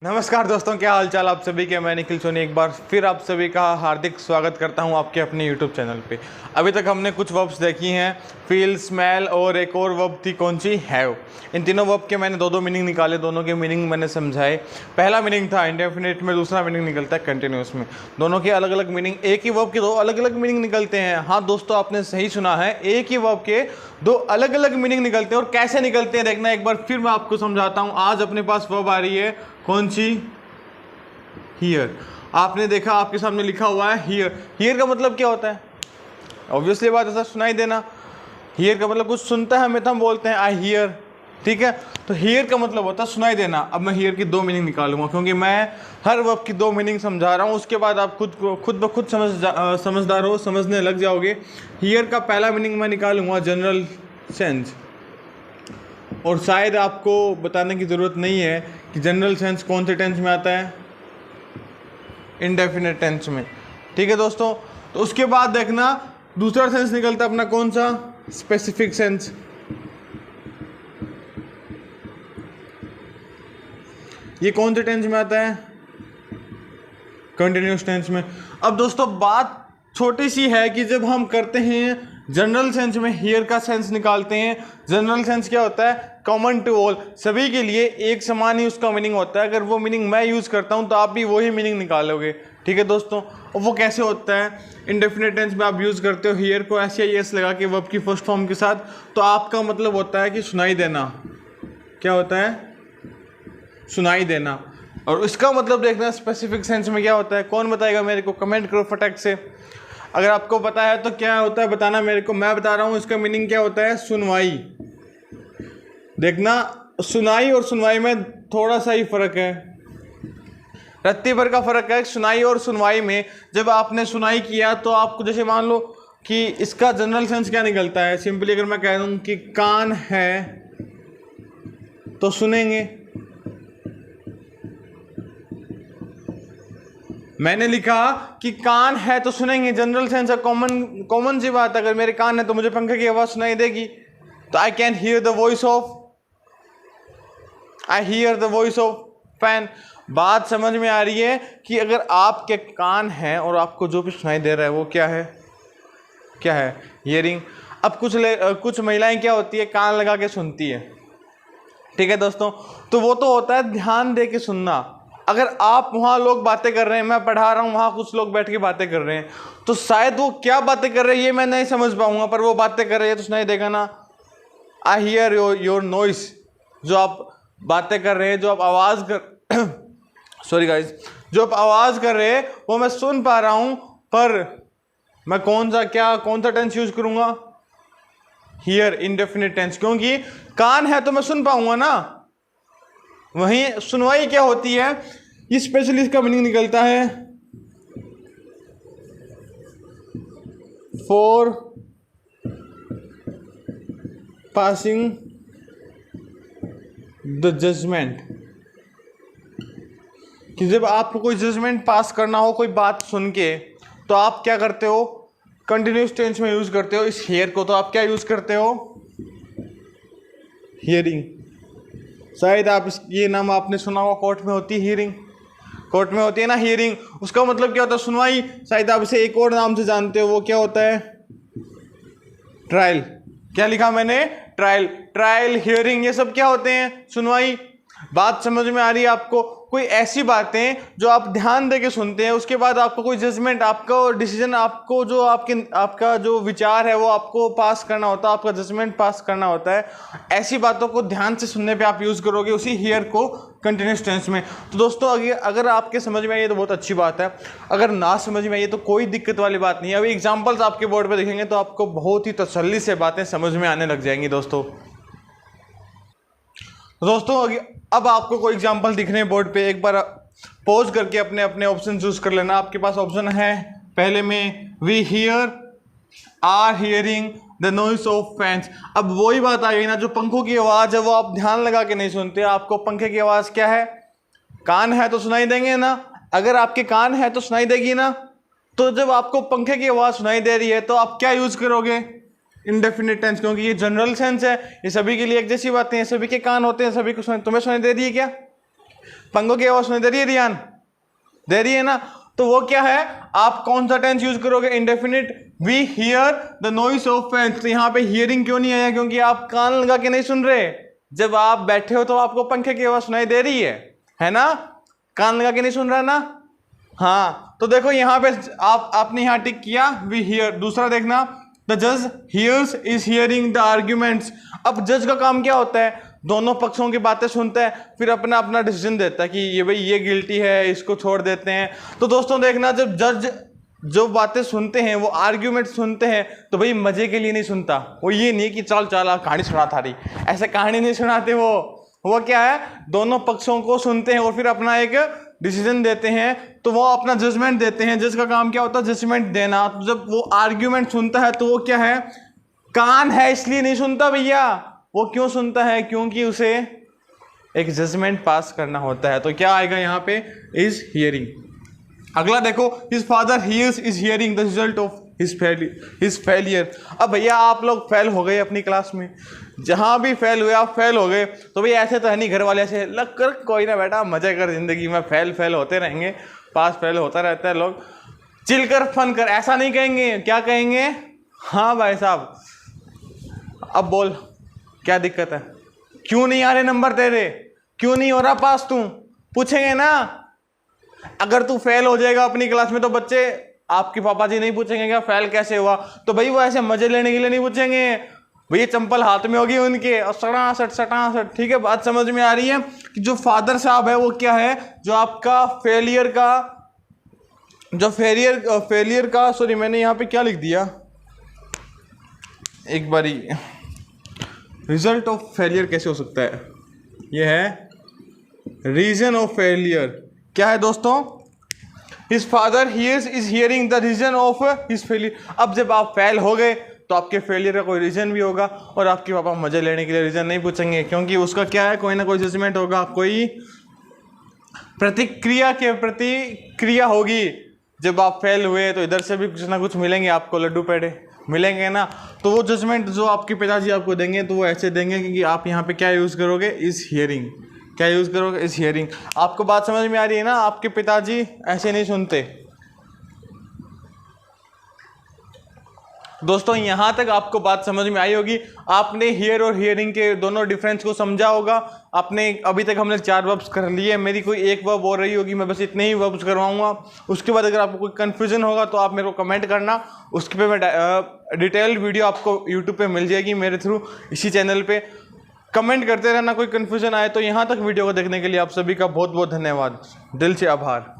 नमस्कार दोस्तों, क्या हाल चाल आप सभी के। मैं निखिल सोनी एक बार फिर आप सभी का हार्दिक स्वागत करता हूं आपके अपने YouTube चैनल पे। अभी तक हमने कुछ वर्ब्स देखी हैं, फील, स्मेल और एक और वर्ब थी कौन सी, हैव। इन तीनों वर्ब के मैंने दो मीनिंग निकाले, दोनों के मीनिंग मैंने समझाए। पहला मीनिंग था इंडेफिनिट में, दूसरा मीनिंग निकलता है कंटिन्यूस में। दोनों के अलग अलग मीनिंग, एक ही वर्ब के दो अलग अलग मीनिंग निकलते हैं। हाँ दोस्तों, आपने सही सुना है, एक ही वर्ब के दो अलग अलग मीनिंग निकलते हैं। और कैसे निकलते हैं देखना एक बार फिर मैं आपको समझाता हूँ। आज अपने पास वर्ब आ रही है कौन सी, हियर। आपने देखा आपके सामने लिखा हुआ है हियर। हियर का मतलब क्या होता है? ऑब्वियसली बात ऐसा सुनाई देना। हियर का मतलब कुछ सुनता है हमें, तो हम बोलते हैं आई हियर, ठीक है। तो हियर का मतलब होता है सुनाई देना। अब मैं हियर की दो मीनिंग निकालूंगा क्योंकि मैं हर वर्ब की दो मीनिंग समझा रहा हूँ, उसके बाद आप खुद ब खुद समझदार हो, समझने लग जाओगे। हियर का पहला मीनिंग मैं निकालूंगा जनरल सेंस, और शायद आपको बताने की ज़रूरत नहीं है कि जनरल सेंस कौन से टेंस में आता है, इंडेफिनिट टेंस में, ठीक है दोस्तों। तो उसके बाद देखना दूसरा सेंस निकलता है अपना कौन सा, स्पेसिफिक सेंस। ये कौन से टेंस में आता है, कंटिन्यूस टेंस में। अब दोस्तों बात छोटी सी है कि जब हम करते हैं जनरल सेंस में हियर का सेंस निकालते हैं। जनरल सेंस क्या होता है, कॉमन टू ऑल, सभी के लिए एक समान ही उसका मीनिंग होता है। अगर वो मीनिंग मैं यूज़ करता हूं तो आप भी वही मीनिंग निकालोगे, ठीक है दोस्तों। और वो कैसे होता है, इंडेफिनिट टेंस में आप यूज़ करते हो हियर को एस या एस लगा के वर्ब की फर्स्ट फॉर्म के साथ, तो आपका मतलब होता है कि सुनाई देना। क्या होता है, सुनाई देना। और इसका मतलब देखना स्पेसिफिक सेंस में क्या होता है, कौन बताएगा मेरे को, कमेंट करो फटाक से। अगर आपको पता है तो क्या होता है बताना मेरे को, मैं बता रहा हूँ। इसका मीनिंग क्या होता है, सुनवाई। देखना सुनाई और सुनवाई में थोड़ा सा ही फर्क है, रत्ती भर का फर्क है सुनाई और सुनवाई में। जब आपने सुनाई किया तो आपको, जैसे मान लो कि इसका जनरल सेंस क्या निकलता है, सिंपली अगर मैं कह दूं कि कान है तो सुनेंगे। मैंने लिखा कि कान है तो सुनेंगे, जनरल सेंस है, कॉमन सी बात है। अगर मेरे कान है तो मुझे पंखे की आवाज सुनाई देगी। तो I can hear the voice of, I hear the voice of fan. बात समझ में आ रही है कि अगर आपके कान हैं और आपको जो भी सुनाई दे रहा है वो क्या है, क्या है, हियरिंग। अब कुछ महिलाएं क्या होती है, कान लगा के सुनती है, ठीक है दोस्तों। तो वो तो होता है ध्यान दे के सुनना। अगर आप वहाँ लोग बातें कर रहे हैं, मैं पढ़ा रहा हूँ, वहाँ कुछ लोग बैठ के बातें कर रहे हैं, तो शायद वो क्या बातें कर रहे हैं ये मैं नहीं समझ पाऊंगा, पर वो बातें कर रहे हैं तो सुनाई देगा ना। आई हियर योर नॉइस, जो आप बातें कर रहे हैं, जो आप आवाज़ कर सॉरी गाइज, जो आप आवाज़ कर रहे हैं वो मैं सुन पा रहा हूँ, पर मैं कौन सा टेंस यूज करूँगा, हियर, इंडेफिनिट टेंस, क्योंकि कान है तो मैं सुन पाऊंगा ना। वहीं सुनवाई क्या होती है, इस स्पेशली इसका मीनिंग निकलता है फॉर पासिंग द जजमेंट, कि जब आपको कोई जजमेंट पास करना हो कोई बात सुन के, तो आप क्या करते हो, कंटिन्यूस टेंस में यूज करते हो इस हियर को। तो आप क्या यूज करते हो, हियरिंग। शायद आप ये नाम आपने सुना होगा, कोर्ट में होती है हियरिंग, कोर्ट में होती है ना हियरिंग। उसका मतलब क्या होता है, सुनवाई। शायद आप इसे एक और नाम से जानते हो, वो क्या होता है, ट्रायल। क्या लिखा मैंने, ट्रायल। ट्रायल, हियरिंग, ये सब क्या होते हैं, सुनवाई। बात समझ में आ रही है आपको। कोई ऐसी बातें जो आप ध्यान दे के सुनते हैं, उसके बाद आपको कोई जजमेंट, आपका डिसीजन, आपको जो आपका जो विचार है वो आपको पास करना होता है, आपका जजमेंट पास करना होता है। ऐसी बातों को ध्यान से सुनने पे आप यूज़ करोगे उसी हियर को कंटिन्यूस टेंस में। तो दोस्तों अगर आपके समझ में आई तो बहुत अच्छी बात है, अगर ना समझ में आई तो कोई दिक्कत वाली बात नहीं है। अभी एग्जाम्पल्स आपके बोर्ड पर देखेंगे तो आपको बहुत ही तसल्ली से बातें समझ में आने लग जाएंगी दोस्तों। अब आपको कोई एग्जांपल दिख रहे हैं बोर्ड पे, एक बार पॉज करके अपने अपने ऑप्शन चूज कर लेना। आपके पास ऑप्शन है पहले में, we hear are hearing the noise of fans. अब वही बात आ गई ना, जो पंखों की आवाज़ है वो आप ध्यान लगा के नहीं सुनते। आपको पंखे की आवाज़ क्या है, कान है तो सुनाई देंगे ना। अगर आपके कान है तो सुनाई देगी ना। तो जब आपको पंखे की आवाज़ सुनाई दे रही है तो आप क्या यूज करोगे, इंडेफिनिट टेंस, क्योंकि ये जनरल सेंस है, ये सभी के लिए एक जैसी बातें हैं, सभी के कान होते हैं, सभी को तुम्हें सुनाई दे रही है क्या, पंखों की आवाज सुनाई दे रही है रियान? दे रही है ना? तो वो क्या है, आप कौन सा टेंस यूज करोगे? Indefinite. We hear the noise of fans. तो यहाँ पे हियरिंग क्यों नहीं आया? क्योंकि आप कान लगा के नहीं सुन रहे। जब आप बैठे हो तो आपको पंखे की आवाज सुनाई दे रही है ना? कान लगा के नहीं सुन रहा ना? हाँ, तो देखो यहाँ पे आपने यहाँ टिक किया वी हियर। दूसरा देखना, द जज hears is hearing the arguments. अब जज का काम क्या होता है? दोनों पक्षों की बातें सुनता है, फिर अपना अपना डिसीजन देता है कि ये भाई ये गिल्टी है, इसको छोड़ देते हैं। तो दोस्तों देखना, जब जज जो बातें सुनते हैं, वो आर्ग्यूमेंट सुनते हैं, तो भाई मजे के लिए नहीं सुनता। वो ये नहीं कि चल चल कहानी सुना था रही, ऐसे कहानी नहीं सुनाते। वो क्या है, दोनों पक्षों को सुनते हैं और फिर अपना एक डिसीजन देते हैं। तो वो अपना जजमेंट देते हैं। जज का काम क्या होता है? जजमेंट देना। तो जब वो आर्ग्यूमेंट सुनता है तो वो क्या है, कान है इसलिए नहीं सुनता भैया। वो क्यों सुनता है? क्योंकि उसे एक जजमेंट पास करना होता है। तो क्या आएगा यहाँ पे? Is hearing. अगला देखो, his father hears is hearing the result of his failure. अब भैया आप लोग फेल हो गए अपनी क्लास में, जहां भी फेल हुए आप फेल हो गए, तो भाई ऐसे तो है नहीं घर वाले ऐसे लग कर कोई ना बेटा मजे कर, जिंदगी में फेल होते रहेंगे, पास फेल होता रहता है, लोग चिल कर फन कर, ऐसा नहीं कहेंगे। क्या कहेंगे? हाँ भाई साहब अब बोल क्या दिक्कत है, क्यों नहीं आ रहे नंबर तेरे, क्यों नहीं हो रहा पास तू, पूछेंगे ना। अगर तू फेल हो जाएगा अपनी क्लास में तो बच्चे, आपके पापा जी नहीं पूछेंगे क्या फेल कैसे हुआ? तो भाई वो ऐसे मजे लेने के लिए नहीं पूछेंगे, भैया चंपल हाथ में होगी उनके और सटासट। ठीक है, बात समझ में आ रही है कि जो फादर साहब है वो क्या है, जो आपका फेलियर का सॉरी मैंने यहाँ पे क्या लिख दिया, एक बारी, रिजल्ट ऑफ फेलियर कैसे हो सकता है? यह है रीजन ऑफ फेलियर। क्या है दोस्तों? His father hears is hearing the reason of his failure. अब जब आप फेल हो गए तो आपके फेलियर का कोई रीजन भी होगा और आपके पापा मजे लेने के लिए रीजन नहीं पूछेंगे, क्योंकि उसका क्या है, कोई ना कोई जजमेंट होगा, कोई प्रतिक्रिया के प्रति क्रिया होगी। जब आप फेल हुए तो इधर से भी कुछ ना कुछ मिलेंगे आपको, लड्डू पेड़े मिलेंगे ना। तो वो जजमेंट जो आपके पिताजी आपको देंगे तो वो ऐसे देंगे कि आप यहाँ पे क्या यूज़ करोगे? Is hearing. क्या यूज़ करोगे? Is hearing. आपको बात समझ में आ रही है ना? आपके पिताजी ऐसे नहीं सुनते। दोस्तों यहाँ तक आपको बात समझ में आई होगी। आपने हियर और हियरिंग के दोनों डिफरेंस को समझा होगा। आपने अभी तक हमने 4 वर्ब्स कर लिए, मेरी कोई एक वर्ब हो रही होगी, मैं बस इतने ही वर्ब्स करवाऊंगा। उसके बाद अगर आपको कोई कन्फ्यूजन होगा तो आप मेरे को कमेंट करना, उसके पे मैं डिटेल्ड वीडियो आपको यूट्यूब पे मिल जाएगी मेरे थ्रू, इसी चैनल पे। कमेंट करते रहना कोई कन्फ्यूजन आए तो। यहाँ तक वीडियो को देखने के लिए आप सभी का बहुत बहुत धन्यवाद, दिल से आभार।